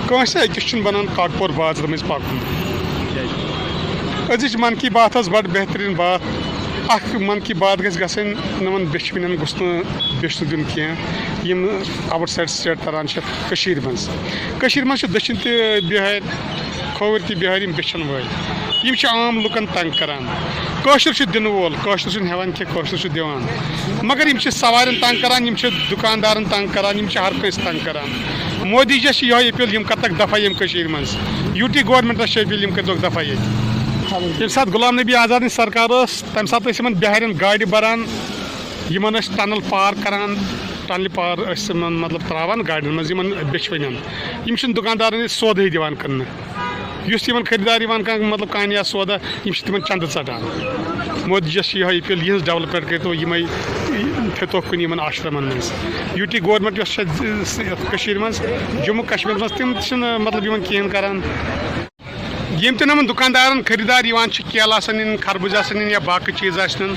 کنسے أکِس چھُنہٕ بنان کاکپور بازرٕ مٔنٛزۍ پکُن أزِچ من کی بات ٲس بڑٕ بہتریٖن بات اکھ من کی بات گژھِ گژھٕنۍ یِمن بیٚچھوٕنٮ۪ن گوٚژھ نہٕ بیٚچھنہٕ دیُن کینٛہہ یِم آوُٹ سایڈ سٹیٹ تران چھِ کٔشیٖرِ منٛز چھِ دٔچھِنۍ تہِ بِہٲرۍ کھووٕرۍ تہِ بِہٲرۍ یِم بیٚچھن وٲلۍ یِم چھِ عام لُکن تنگ کران کٲشُر چھُ دِنہٕ وول کٲشُر چھُنہٕ ہٮ۪وان کینٛہہ کٲشُر چھُ دِوان مگر یِم چھِ سوارٮ۪ن تنگ کران یِم چھِ دُکاندارن تنگ کران یِم چھِ ہر کٲنٛسہِ تنگ کران مودی جی چھِ یِہوے أپیٖل یِم کرتکھ دفاع ییٚمہِ کٔشیٖرِ منٛز یوٗ ٹی گورمنٹس چھِ أپیٖل یِم کٔرۍتوکھ دفاع ییٚتہِ ییٚمہِ ساتہٕ غلام نبی آزادٕنۍ سرکار ٲس تمہِ ساتہٕ ٲسۍ یِمن بِہارٮ۪ن گاڑِ بران یِمن ٲسۍ ٹنل پار کران ٹنلہِ پار ٲسۍ یِمن مطلب تراوان گاڑٮ۪ن منٛز یِمن بیٚچھوٕنٮ۪ن یِم چھِنہٕ دُکاندارن أسۍ سودٕے دِوان کٕننہٕ یُس یِمن خٔریٖدار یِوان مطلب کانہِ یا سودا یِم چھِ تِمن چندٕ ژٹان مودی جیس چھِ یِہوے أپیٖل یِہٕنٛز ڈیولپمنٹ کٔرۍتو یِمے تھٲیتوکھ کُنہِ یِمن آشرمن منٛز یوٗ ٹی گورمنٹ یۄس چھِ کٔشیٖرِ منٛز جموں کشمیٖرس منٛز تِم چھِنہٕ مطلب یِمن کِہیٖنۍ کران یِم تہِ یِمن دُکاندارن خٔریٖدار یِوان چھِ کیلہٕ آسن نِنۍ خربوٗز آسن نِنۍ یا باقٕے چیٖز آسن نِنۍ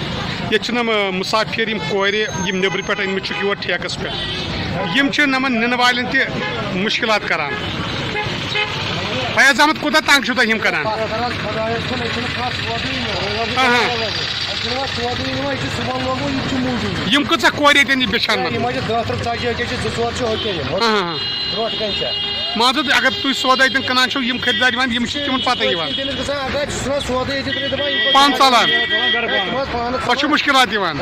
ییٚتہِ چھِ یِم مُسافِر یِم کورِ یِم نیٚبرٕ پٮ۪ٹھ أنمٕتۍ چھِکھ یور ٹھیکس پٮ۪ٹھ یِم چھِ یِمن نِنہٕ والٮ۪ن تہِ مُشکِلات کران فیاض احمد کوٗتاہ تنگ چھِو تُہۍ یِم کران یِم کۭژاہ کورِ ییٚتٮ۪ن یہِ بیٚچھان مان ژٕ اگر تُہۍ سودا ییٚتٮ۪ن کٕنان چھِو یِم خٔریٖدار یِوان یِم چھِ تِمن پتہ یِوان پانہٕ ژلان پتہٕ چھِ مُشکِلات یِوان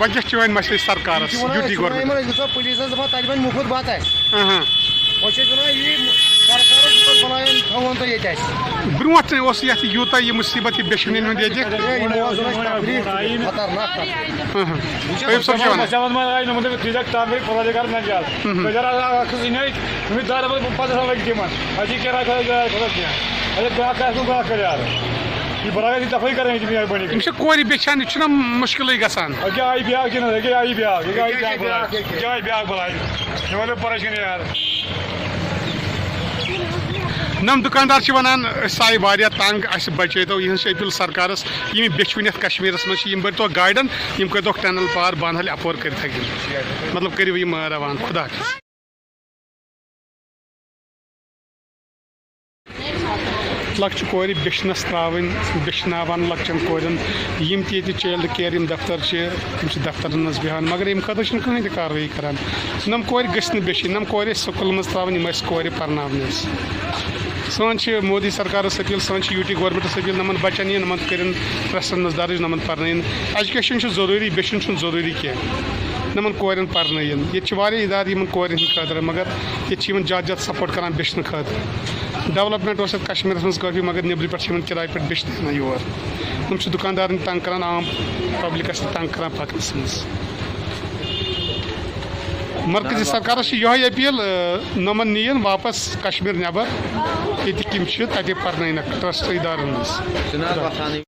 وجہ چھُ وۄنۍ مسلہٕ سرکارس یوٗ ٹی گورمنٹ برونٛٹھ اوس یتھ یوٗتاہ یہِ مُصیبت یہِ بیٚچھوٕنٮ۪ن ہُنٛد ییٚتہِ ایوب صٲب چھِ یِم چھِ کورِ بیٚچھان یہِ چھُنہ مُشکِلٕے گژھان نم دُکاندار چھِ ونان أسۍ آیہِ واریاہ تنگ اَسہِ بچٲیتو یِہٕنٛز چھِ أپیٖل سرکارس یِم بیٚچھوٕنۍ یتھ کشمیٖرس منٛز چھِ یِم بٔرۍتوکھ گاڑٮ۪ن یِم کٔرۍتوکھ ٹنل پار بانہل اپور کٔرِتھ مطلب کٔرِو یِم روان خدا حافظ لۄکچہِ کورِ بیٚچھنس تراوٕنۍ بیٚچھناوان لۄکچن کورٮ۪ن یِم تہِ ییٚتہِ چایلڈ کِیر یِم دفتر چھِ تِم چھِ دفترن منٛز بیٚہوان مگر ییٚمہِ خٲطرٕ چھِنہٕ کٕہٕنۍ تہِ کاروٲیی کران نم کورِ گٔژھۍ نہٕ بیٚچھِنۍ نم کورِ ٲسۍ سکوٗلن منٛز تراوٕنۍ یِم ٲسۍ کورِ پرناونہِ سٲنۍ چھِ مودی سرکارس أپیٖل سٲنۍ چھِ یوٗ ٹی گورمنٹس أپیٖل یِمن بچن یِن یِمن کٔرِنۍ پریسن منٛز درٕج یِمن پرنٲیِن ایجوکیشن چھُ ضروٗری بیٚچھُن چھُنہٕ ضروٗری کینٛہہ یِمن کورٮ۪ن پرنٲیِن ییٚتہِ چھِ واریاہ ادارٕ یِمن کورٮ۪ن ہٕنٛدِ خٲطرٕ مگر ییٚتہِ چھِ یِمن زیادٕ زیادٕ سپورٹ کران بیٚچھنہٕ خٲطرٕ ڈیولپمنٹ اوس یتھ کشمیٖرس منٛز کٲفی مگر نیٚبرٕ پٮ۪ٹھ چھِ یِمن کِراے پٮ۪ٹھ بیٚچھنہٕ یِوان یور تِم چھِ دُکاندارن تنگ کران عام پبلکس تہِ تنگ کران پکنس منٛز مرکزی سرکارس چھِ یِہوے أپیٖل یِمن نِیِن واپس کشمیٖر نٮ۪بر ییٚتِکۍ یِم چھِ تتہِ پرنٲیِنکھ ٹرسٹ ادارن منٛز